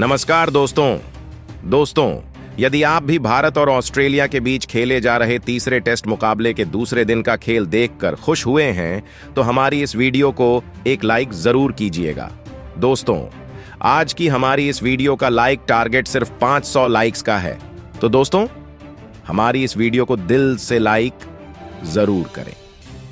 नमस्कार दोस्तों, यदि आप भी भारत और ऑस्ट्रेलिया के बीच खेले जा रहे तीसरे टेस्ट मुकाबले के दूसरे दिन का खेल देखकर खुश हुए हैं तो हमारी इस वीडियो को एक लाइक जरूर कीजिएगा। दोस्तों, आज की हमारी इस वीडियो का लाइक टारगेट सिर्फ 500 लाइक्स का है, तो दोस्तों हमारी इस वीडियो को दिल से लाइक जरूर करें।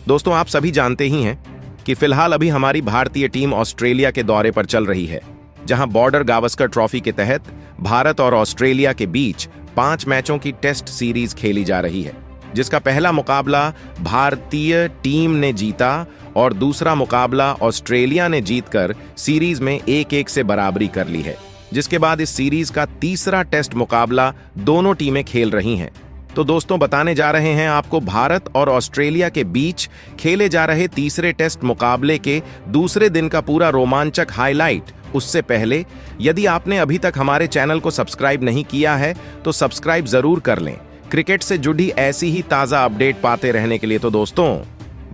दोस्तों, आप सभी जानते ही हैं कि फिलहाल अभी हमारी भारतीय टीम ऑस्ट्रेलिया के दौरे पर चल रही है, जहां बॉर्डर गावस्कर ट्रॉफी के तहत भारत और ऑस्ट्रेलिया के बीच 5 मैचों की टेस्ट सीरीज खेली जा रही है, जिसका पहला मुकाबला भारतीय टीम ने जीता और दूसरा मुकाबला ऑस्ट्रेलिया ने जीतकर सीरीज में 1-1 से बराबरी कर ली है। जिसके बाद इस सीरीज का तीसरा टेस्ट मुकाबला दोनों टीमें खेल रही हैं। तो दोस्तों, बताने जा रहे हैं आपको भारत और ऑस्ट्रेलिया के बीच खेले जा रहे तीसरे टेस्ट मुकाबले के दूसरे दिन का पूरा रोमांचक हाईलाइट। उससे पहले यदि आपने अभी तक हमारे चैनल को सब्सक्राइब नहीं किया है तो सब्सक्राइब जरूर कर लें, क्रिकेट से जुड़ी ऐसी ही ताजा अपडेट पाते रहने के लिए। तो दोस्तों,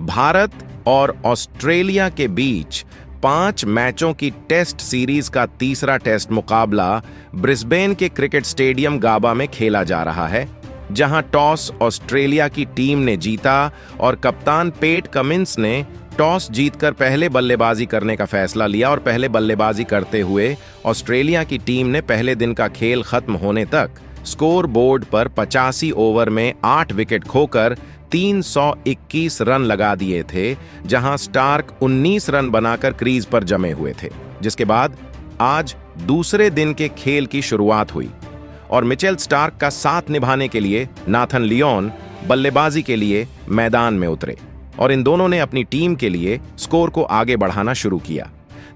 भारत और ऑस्ट्रेलिया के बीच 5 मैचों की टेस्ट सीरीज का तीसरा टेस्ट मुकाबला ब्रिस्बेन के क्रिकेट स्टेडियम गाबा में खेला जा रहा है, जहां टॉस ऑस्ट्रेलिया की टीम ने जीता और कप्तान पैट कमिंस ने टॉस जीतकर पहले बल्लेबाजी करने का फैसला लिया और पहले बल्लेबाजी करते हुए ऑस्ट्रेलिया की टीम ने पहले दिन का खेल खत्म होने तक स्कोर बोर्ड पर 85 ओवर में 8 विकेट खोकर 321 रन लगा दिए थे, जहां स्टार्क 19 रन बनाकर क्रीज पर जमे हुए थे। जिसके बाद आज दूसरे दिन के खेल की शुरुआत हुई और मिचेल स्टार्क का साथ निभाने के लिए नाथन लियोन बल्लेबाजी के लिए मैदान में उतरे और इन दोनों ने अपनी टीम के लिए स्कोर को आगे बढ़ाना शुरू किया,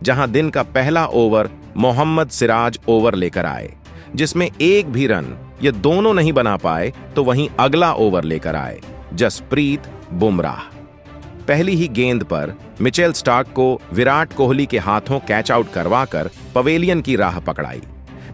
जहां दिन का पहला ओवर मोहम्मद सिराज ओवर लेकर आए, जिसमें एक भी रन ये दोनों नहीं बना पाए। तो वहीं अगला ओवर लेकर आए जसप्रीत बुमराह। पहली ही गेंद पर मिचेल स्टार्क को विराट कोहली के हाथों कैच आउट करवाकर पवेलियन की राह पकड़ाई।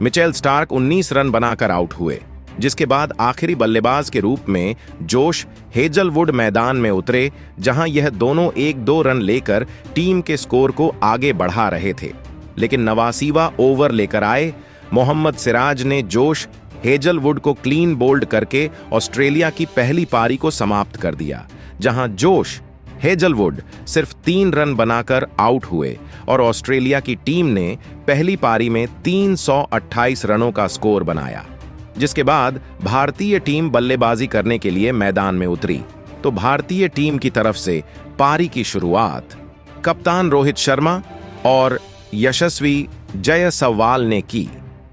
मिचेल स्टार्क 19 रन बनाकर आउट हुए, जिसके बाद आखिरी बल्लेबाज के रूप में जोश हेजलवुड मैदान में उतरे, जहां यह दोनों 1-2 रन लेकर टीम के स्कोर को आगे बढ़ा रहे थे। लेकिन 89वां ओवर लेकर आए मोहम्मद सिराज ने जोश हेजलवुड को क्लीन बोल्ड करके ऑस्ट्रेलिया की पहली पारी को समाप्त कर दिया, जहां जोश हेजलवुड सिर्फ 3 रन बनाकर आउट हुए और ऑस्ट्रेलिया की टीम ने पहली पारी में 328 रनों का स्कोर बनाया। जिसके बाद भारतीय टीम बल्लेबाजी करने के लिए मैदान में उतरी। तो भारतीय टीम की तरफ से पारी की शुरुआत कप्तान रोहित शर्मा और यशस्वी जायसवाल ने की,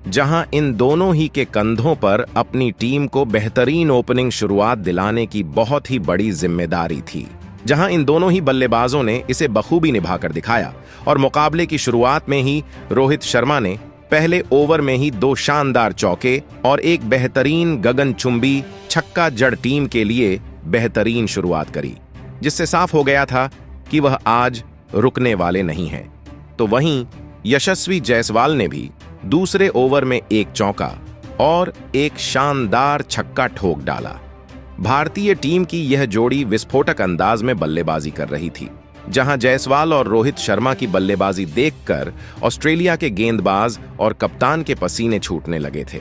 जहां इन दोनों ही के कंधों पर अपनी टीम को बेहतरीन ओपनिंग शुरुआत दिलाने की बहुत ही बड़ी जिम्मेदारी थी, जहां इन दोनों ही बल्लेबाजों ने इसे बखूबी निभाकर दिखाया। और मुकाबले की शुरुआत में ही रोहित शर्मा ने पहले ओवर में ही 2 शानदार चौके और एक बेहतरीन गगनचुंबी छक्का जड़ टीम के लिए बेहतरीन शुरुआत करी, जिससे साफ हो गया था कि वह आज रुकने वाले नहीं हैं। तो वहीं यशस्वी जायसवाल ने भी दूसरे ओवर में 1 चौका और एक शानदार छक्का ठोक डाला। भारतीय टीम की यह जोड़ी विस्फोटक अंदाज में बल्लेबाजी कर रही थी, जहां जायसवाल और रोहित शर्मा की बल्लेबाजी देखकर ऑस्ट्रेलिया के गेंदबाज और कप्तान के पसीने छूटने लगे थे।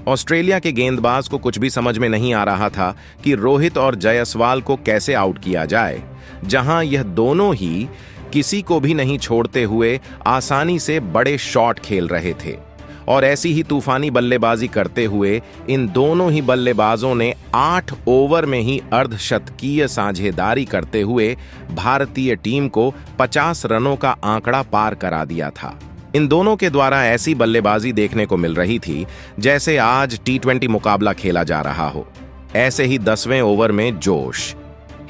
ऑस्ट्रेलिया के गेंदबाज को कुछ भी समझ में नहीं आ रहा था कि रोहित और जायसवाल को कैसे आउट किया जाए, जहां यह दोनों ही किसी को भी नहीं छोड़ते हुए आसानी से बड़े शॉट खेल रहे थे। और ऐसी ही तूफानी बल्लेबाजी करते हुए इन दोनों ही बल्लेबाजों ने 8 ओवर में ही अर्धशतकीय साझेदारी करते हुए भारतीय टीम को 50 रनों का आंकड़ा पार करा दिया था। इन दोनों के द्वारा ऐसी बल्लेबाजी देखने को मिल रही थी जैसे आज T20 मुकाबला खेला जा रहा हो। ऐसे ही 10वें ओवर में जोश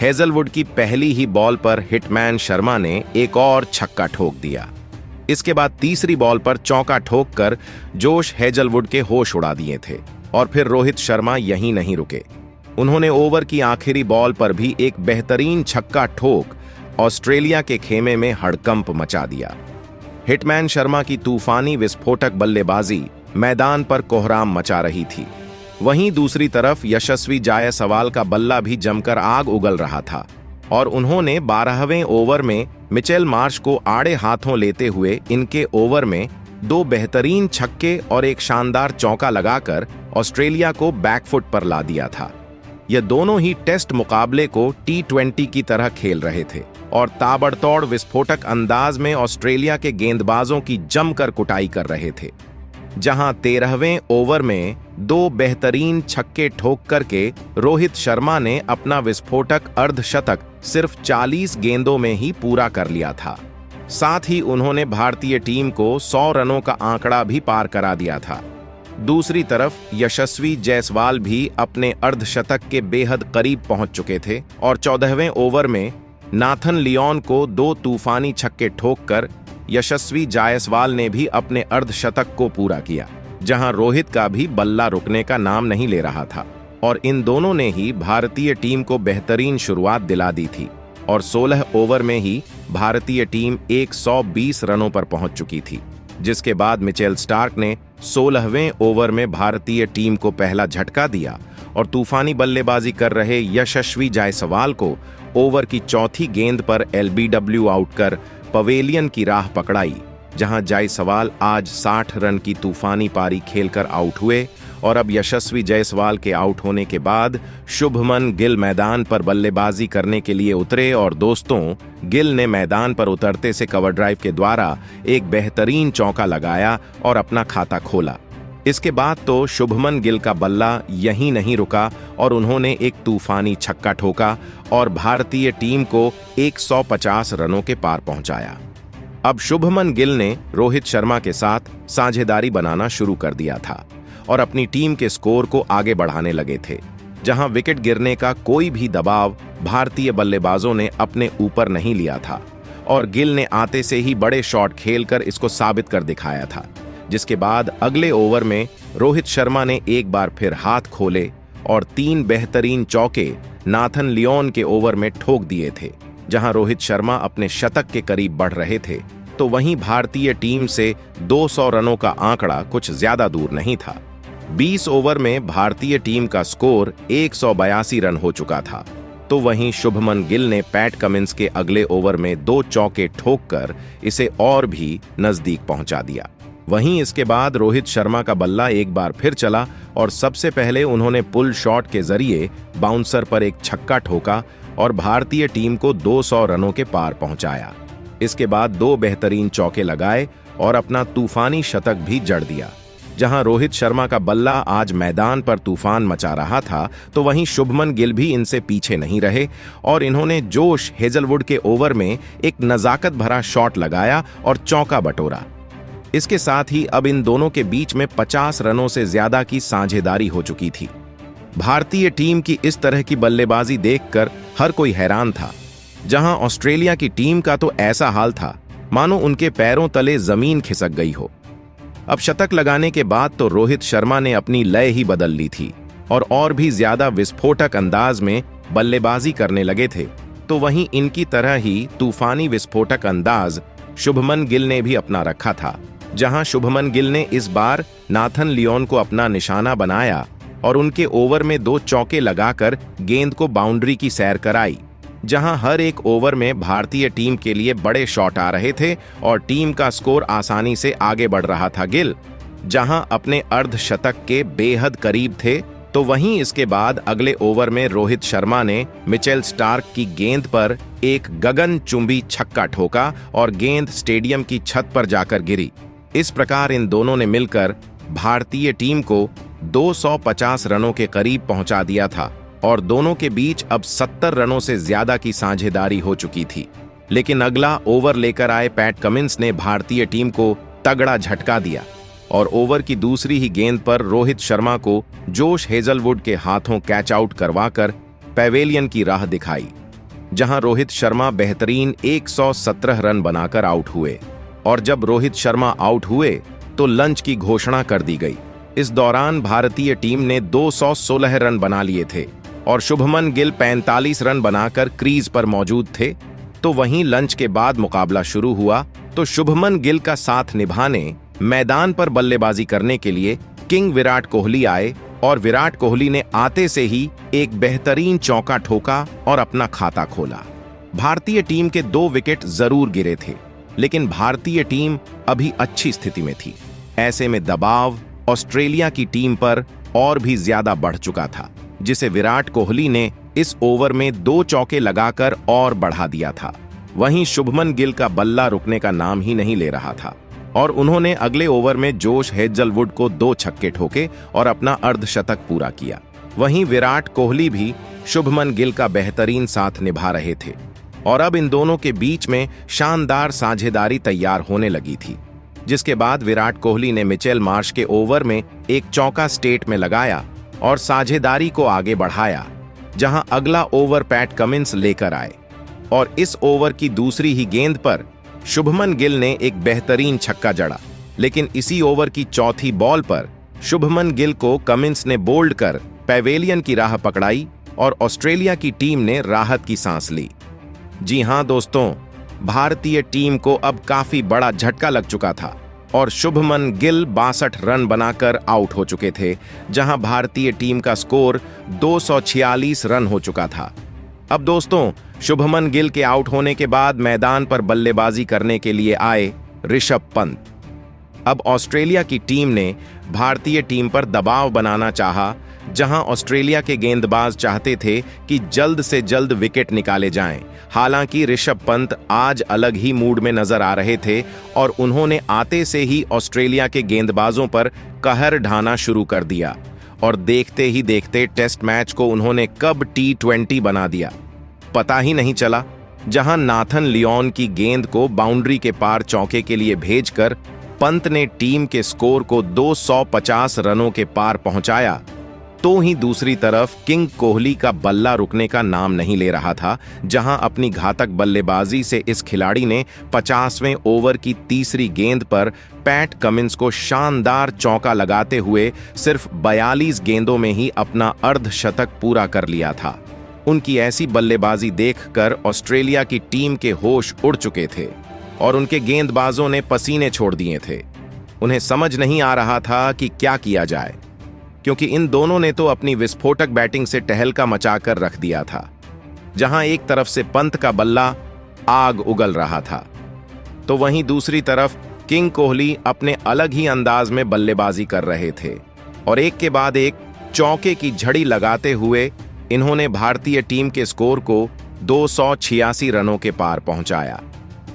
हेजलवुड की पहली ही बॉल पर हिटमैन शर्मा ने एक और छक्का ठोक दिया। इसके बाद तीसरी बॉल पर चौका ठोककर जोश हेजलवुड के होश उड़ा दिए थे। और फिर रोहित शर्मा यहीं नहीं रुके, उन्होंने ओवर की आखिरी बॉल पर भी एक बेहतरीन छक्का ठोक ऑस्ट्रेलिया के खेमे में हड़कंप मचा दिया। हिटमैन शर्मा की तूफानी विस्फोटक बल्लेबाजी मैदान पर कोहराम मचा रही थी। वहीं दूसरी तरफ यशस्वी जायसवाल का बल्ला भी जमकर आग उगल रहा था और उन्होंने 12वें ओवर में मिचेल मार्श को आड़े हाथों लेते हुए इनके ओवर में दो बेहतरीन छक्के और एक शानदार चौका लगाकर ऑस्ट्रेलिया को बैकफुट पर ला दिया था। यह दोनों ही टेस्ट मुकाबले को T20 की तरह खेल रहे थे और ताबड़तोड़ विस्फोटक अंदाज में ऑस्ट्रेलिया के गेंदबाजों की जमकर कुटाई कर रहे थे। जहां 13वें ओवर में दो बेहतरीन छक्के ठोक करके रोहित शर्मा ने अपना विस्फोटक अर्धशतक सिर्फ 40 गेंदों में ही पूरा कर लिया था। साथ ही उन्होंने भारतीय टीम को 100 रनों का आंकड़ा भी पार करा दिया था। दूसरी तरफ यशस्वी जायसवाल भी अपने अर्धशतक के बेहद करीब पहुंच चुके थे और 14वें ओवर में नाथन लियोन को दो तूफानी छक्के ठोककर यशस्वी जायसवाल ने भी अपने अर्धशतक को पूरा किया, जहां रोहित का भी बल्ला रुकने का नाम नहीं ले रहा था और इन दोनों ने ही भारतीय टीम को बेहतरीन शुरुआत दिला दी थी और 16 ओवर में ही भारतीय टीम 120 रनों पर पहुंच चुकी थी, जिसके बाद मिचेल स्टार्क ने 16वें ओवर में भारतीय टीम को पहला झटका दिया और तूफानी बल्लेबाजी कर रहे यशस्वी जायसवाल को ओवर की चौथी गेंद पर LBW आउट कर पवेलियन की राह पकड़ाई, जहां जायसवाल आज 60 रन की तूफानी पारी खेलकर आउट हुए और अब यशस्वी जायसवाल के आउट होने के बाद शुभमन गिल मैदान पर बल्लेबाजी करने के लिए उतरे और दोस्तों, गिल ने मैदान पर उतरते से कवर ड्राइव के द्वारा एक बेहतरीन चौका लगाया और अपना खाता खोला। इसके बाद तो शुभमन गिल का बल्ला यहीं नहीं रुका और उन्होंने एक तूफानी छक्का ठोका और भारतीय टीम को 150 रनों के पार पहुंचाया। अब शुभमन गिल ने रोहित शर्मा के साथ साझेदारी बनाना शुरू कर दिया था और अपनी टीम के स्कोर को आगे बढ़ाने लगे थे, जहां विकेट गिरने का कोई भी दबाव भारतीय बल्लेबाजों ने अपने ऊपर नहीं लिया था और गिल ने आते से ही बड़े शॉट खेलकर इसको साबित कर दिखाया था। जिसके बाद अगले ओवर में रोहित शर्मा ने एक बार फिर हाथ खोले और 3 बेहतरीन चौके नाथन लियोन के ओवर में ठोक दिए थे, जहां रोहित शर्मा अपने शतक के करीब बढ़ रहे थे, तो वहीं भारतीय टीम से 200 रनों का आंकड़ा कुछ ज्यादा दूर नहीं था। 20 ओवर में भारतीय टीम का स्कोर 182 रन हो चुका था, तो वहीं शुभमन गिल ने पैट कमिंस के अगले ओवर में 2 चौके ठोककर इसे और भी नजदीक पहुंचा दिया। वहीं इसके बाद रोहित शर्मा का बल्ला एक बार फिर चला और सबसे पहले उन्होंने पुल शॉट के जरिए बाउंसर पर एक छक्का ठोका और भारतीय टीम को 200 रनों के पार पहुंचाया। इसके बाद 2 बेहतरीन चौके लगाए और अपना तूफानी शतक भी जड़ दिया। जहां रोहित शर्मा का बल्ला आज मैदान पर तूफान मचा रहा था, तो वहीं शुभमन गिल भी इनसे पीछे नहीं रहे और इन्होंने जोश हेजलवुड के ओवर में एक नजाकत भरा शॉट लगाया और चौका बटोरा। इसके साथ ही अब इन दोनों के बीच में 50 रनों से ज्यादा की साझेदारी हो चुकी थी। भारतीय टीम की इस तरह की बल्लेबाजी देखकर हर कोई हैरान था, जहां ऑस्ट्रेलिया की टीम का तो ऐसा हाल था मानो उनके पैरों तले जमीन खिसक गई हो। अब शतक लगाने के बाद तो रोहित शर्मा ने अपनी लय ही बदल ली थी और भी ज्यादा विस्फोटक अंदाज में बल्लेबाजी करने लगे थे, तो वहीं इनकी तरह ही तूफानी विस्फोटक अंदाज शुभमन गिल ने भी अपना रखा था, जहां शुभमन गिल ने इस बार नाथन लियोन को अपना निशाना बनाया और उनके ओवर में 2 चौके लगाकर गेंद को बाउंड्री की सैर कराई, जहां हर एक ओवर में भारतीय टीम के लिए बड़े शॉट आ रहे थे और टीम का स्कोर आसानी से आगे बढ़ रहा था। गिल जहां अपने अर्धशतक के बेहद करीब थे, तो वहीं इसके बाद अगले ओवर में रोहित शर्मा ने मिचेल स्टार्क की गेंद पर एक गगनचुंबी छक्का ठोका और गेंद स्टेडियम की छत पर जाकर गिरी। इस प्रकार इन दोनों ने मिलकर भारतीय टीम को 250 रनों के करीब पहुंचा दिया था और दोनों के बीच अब 70 रनों से ज्यादा की साझेदारी हो चुकी थी। लेकिन अगला ओवर लेकर आए पैट कमिंस ने भारतीय टीम को तगड़ा झटका दिया और ओवर की दूसरी ही गेंद पर रोहित शर्मा को जोश हेजलवुड के हाथों कैच आउट करवाकर पैवेलियन की राह दिखाई, जहां रोहित शर्मा बेहतरीन 117 रन बनाकर आउट हुए। और जब रोहित शर्मा आउट हुए तो लंच की घोषणा कर दी गई। इस दौरान भारतीय टीम ने 216 रन बना लिए थे और शुभमन गिल 45 रन बनाकर क्रीज पर मौजूद थे। तो वहीं लंच के बाद मुकाबला शुरू हुआ तो शुभमन गिल का साथ निभाने मैदान पर बल्लेबाजी करने के लिए किंग विराट कोहली आए और विराट कोहली ने आते से ही एक बेहतरीन चौका ठोका और अपना खाता खोला। भारतीय टीम के 2 विकेट जरूर गिरे थे, लेकिन भारतीय टीम अभी अच्छी स्थिति में थी। ऐसे में दबाव ऑस्ट्रेलिया की टीम पर और भी ज्यादा बढ़ चुका था, जिसे विराट कोहली ने इस ओवर में 2 चौके लगाकर और बढ़ा दिया था। वहीं शुभमन गिल का बल्ला रुकने का नाम ही नहीं ले रहा था और उन्होंने अगले ओवर में जोश हेजलवुड को 2 छक्के ठोके और अपना अर्धशतक पूरा किया। वहीं विराट कोहली भी शुभमन गिल का बेहतरीन साथ निभा रहे थे और अब इन दोनों के बीच में शानदार साझेदारी तैयार होने लगी थी, जिसके बाद विराट कोहली ने मिचेल मार्श के ओवर में एक चौका स्टेट में लगाया और साझेदारी को आगे बढ़ाया, जहां अगला ओवर पैट कमिंस लेकर आए और इस ओवर की दूसरी ही गेंद पर शुभमन गिल ने एक बेहतरीन छक्का जड़ा। लेकिन इसी ओवर की चौथी बॉल पर शुभमन गिल को कमिंस ने बोल्ड कर पैवेलियन की राह पकड़ाई और ऑस्ट्रेलिया की टीम ने राहत की सांस ली। जी हां दोस्तों, भारतीय टीम को अब काफी बड़ा झटका लग चुका था और शुभमन गिल 62 रन बनाकर आउट हो चुके थे, जहां भारतीय टीम का स्कोर 246 रन हो चुका था। अब दोस्तों, शुभमन गिल के आउट होने के बाद मैदान पर बल्लेबाजी करने के लिए आए ऋषभ पंत। अब ऑस्ट्रेलिया की टीम ने भारतीय टीम पर दबाव बनाना चाहा, जहां ऑस्ट्रेलिया के गेंदबाज चाहते थे कि जल्द से जल्द विकेट निकाले जाएं। हालांकि ऋषभ पंत आज अलग ही मूड में नजर आ रहे थे और उन्होंने आते से ही ऑस्ट्रेलिया के गेंदबाजों पर कहर ढाना शुरू कर दिया और देखते ही देखते टेस्ट मैच को उन्होंने कब T20 बना दिया पता ही नहीं चला। जहां नाथन लियोन की गेंद को बाउंड्री के पार चौके के लिए भेजकर पंत ने टीम के स्कोर को 250 रनों के पार पहुंचाया, तो ही दूसरी तरफ किंग कोहली का बल्ला रुकने का नाम नहीं ले रहा था, जहां अपनी घातक बल्लेबाजी से इस खिलाड़ी ने 50वें ओवर की तीसरी गेंद पर पैट कमिंस को शानदार चौका लगाते हुए सिर्फ 42 गेंदों में ही अपना अर्धशतक पूरा कर लिया था। उनकी ऐसी बल्लेबाजी देखकर ऑस्ट्रेलिया की टीम के होश उड़ चुके थे और उनके गेंदबाजों ने पसीने छोड़ दिए थे। उन्हें समझ नहीं आ रहा था कि क्या किया जाए, क्योंकि इन दोनों ने तो अपनी विस्फोटक बैटिंग से टहलका मचाकर रख दिया था। जहां एक तरफ से पंत का बल्ला आग उगल रहा था, तो वहीं दूसरी तरफ किंग कोहली अपने अलग ही अंदाज में बल्लेबाजी कर रहे थे और एक के बाद एक चौके की झड़ी लगाते हुए इन्होंने भारतीय टीम के स्कोर को 286 रनों के पार पहुंचाया।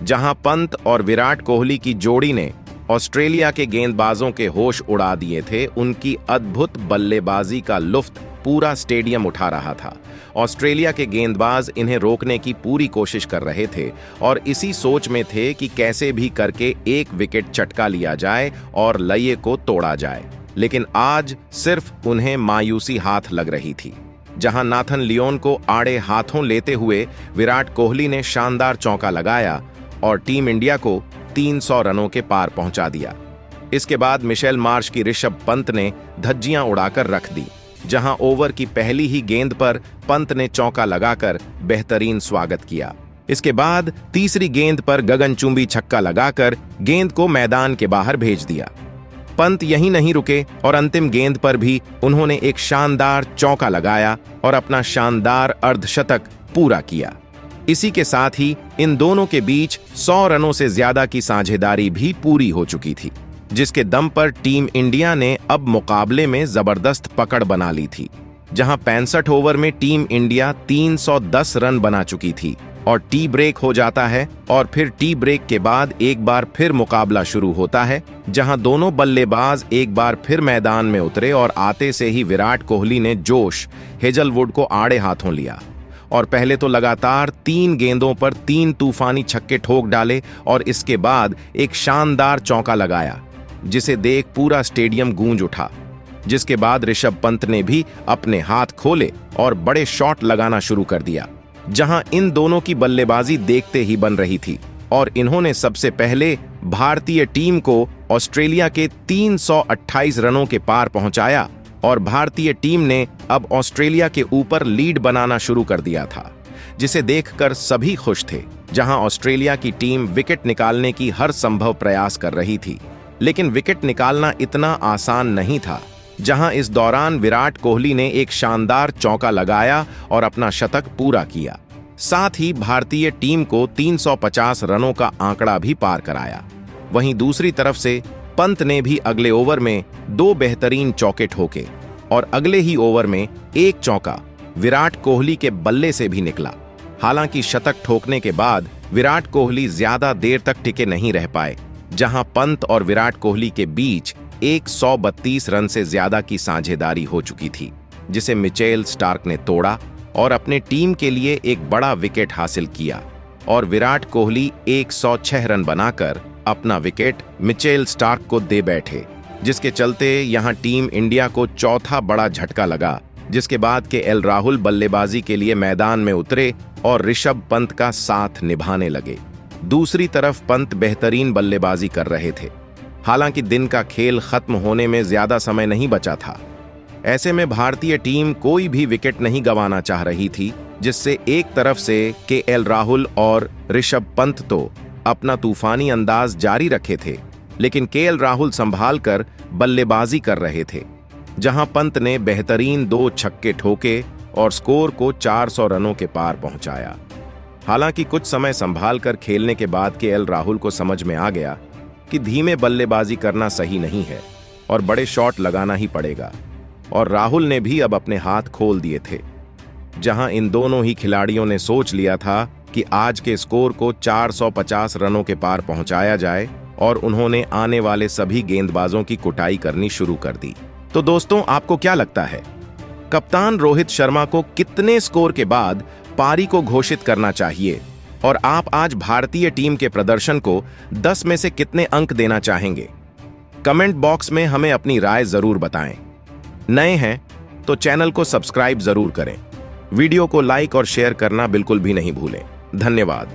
जहां पंत और विराट कोहली की जोड़ी ने ऑस्ट्रेलिया के गेंदबाजों के होश उड़ा दिए थे। उनकी अद्भुत बल्लेबाजी का लुत्फ पूरा स्टेडियम उठा रहा था। ऑस्ट्रेलिया के गेंदबाज इन्हें रोकने की पूरी कोशिश कर रहे थे और इसी सोच में थे कि कैसे भी करके एक विकेट चटका लिया जाए और लये को तोड़ा जाए। लेकिन आज सिर्फ उन्हें मायूसी हाथ लग रही थी। जहां नाथन लियोन को आड़े हाथों लेते हुए विराट कोहली ने शानदार चौका लगाया और टीम इंडिया को 300 रनों के पार पहुंचा दिया। इसके बाद मिचेल मार्श की ऋषभ पंत ने धज्जियां उड़ाकर रख दी, जहां ओवर की पहली ही गेंद पर पंत ने चौका लगाकर बेहतरीन स्वागत किया। इसके बाद तीसरी गेंद पर गगनचुंबी छक्का लगाकर गेंद को मैदान के बाहर भेज दिया। पंत यहीं नहीं रुके और अंतिम गेंद पर भी उन्होंने एक शानदार चौका लगाया और अपना शानदार अर्धशतक पूरा किया। इसी के साथ ही इन दोनों के बीच 100 रनों से ज्यादा की साझेदारी भी पूरी हो चुकी थी, जिसके दम पर टीम इंडिया ने अब मुकाबले में जबरदस्त पकड़ बना ली थी। जहां 65 ओवर में टीम इंडिया 310 रन बना चुकी थी और टी ब्रेक हो जाता है और फिर टी ब्रेक के बाद एक बार फिर मुकाबला शुरू होता है, जहां दोनों बल्लेबाज एक बार फिर मैदान में उतरे और आते से ही विराट कोहली ने जोश हेजलवुड को आड़े हाथों लिया और पहले तो लगातार 3 गेंदों पर 3 तूफानी छक्के ठोक डाले और इसके बाद एक शानदार चौका लगाया, जिसे देख पूरा स्टेडियम गूंज उठा। जिसके बाद ऋषभ पंत ने भी अपने हाथ खोले और बड़े शॉट लगाना शुरू कर दिया। जहां इन दोनों की बल्लेबाजी देखते ही बन रही थी और इन्होंने सबसे पहले भारतीय टीम को ऑस्ट्रेलिया के 328 रनों के पार पहुंचाया और भारतीय टीम ने अब ऑस्ट्रेलिया के ऊपर लीड बनाना शुरू कर दिया था, जिसे देखकर सभी खुश थे। जहां ऑस्ट्रेलिया की टीम विकेट निकालने की हर संभव प्रयास कर रही थी, लेकिन विकेट निकालना इतना आसान नहीं था। जहां इस दौरान विराट कोहली ने एक शानदार चौका लगाया और अपना शतक पूरा किया। साथ ही भारतीय टीम को 350 रनों का आंकड़ा भी पार कराया। वहीं दूसरी तरफ से पंत ने भी अगले ओवर में 2 बेहतरीन चौके ठोके और अगले ही ओवर में एक चौका विराट कोहली के बल्ले से भी निकला। हालांकि शतक ठोकने के बाद विराट कोहली ज्यादा देर तक टिके नहीं रह पाए, जहां पंत और विराट कोहली के बीच 132 रन से ज्यादा की साझेदारी हो चुकी थी, जिसे मिचेल स्टार्क ने तोड़ा और अपने टीम के लिए एक बड़ा विकेट हासिल किया और विराट कोहली 106 रन बनाकर अपना विकेट मिचेल स्टार्क को दे बैठे, जिसके चलते यहां टीम इंडिया को चौथा बड़ा झटका लगा, जिसके बाद केएल राहुल बल्लेबाजी के लिए मैदान में उतरे और ऋषभ पंत का साथ निभाने लगे। दूसरी तरफ पंत बेहतरीन बल्लेबाजी कर रहे थे। हालांकि दिन का खेल खत्म होने में ज्यादा समय नहीं बचा था। ऐसे में भारतीय टीम कोई भी विकेट नहीं गंवाना चाह रही थी, जिससे एक तरफ से केएल राहुल और ऋषभ पंत तो अपना तूफानी अंदाज जारी रखे थे, लेकिन केएल राहुल संभाल कर बल्लेबाजी कर रहे थे, जहां पंत ने बेहतरीन 2 छक्के ठोके और स्कोर को 400 रनों के पार पहुंचाया। हालांकि कुछ समय संभाल कर खेलने के बाद केएल राहुल को समझ में आ गया कि धीमे बल्लेबाजी करना सही नहीं है और बड़े शॉट लगाना ही पड़ेगा, और राहुल ने भी अब अपने हाथ खोल दिए थे। जहां इन दोनों ही खिलाड़ियों ने सोच लिया था कि आज के स्कोर को 450 रनों के पार पहुंचाया जाए, और उन्होंने आने वाले सभी गेंदबाजों की कुटाई करनी शुरू कर दी। तो दोस्तों, आपको क्या लगता है, कप्तान रोहित शर्मा को कितने स्कोर के बाद पारी को घोषित करना चाहिए, और आप आज भारतीय टीम के प्रदर्शन को 10 में से कितने अंक देना चाहेंगे? कमेंट बॉक्स में हमें अपनी राय जरूर बताएं। नए हैं तो चैनल को सब्सक्राइब जरूर करें। वीडियो को लाइक और शेयर करना बिल्कुल भी नहीं भूलें। धन्यवाद।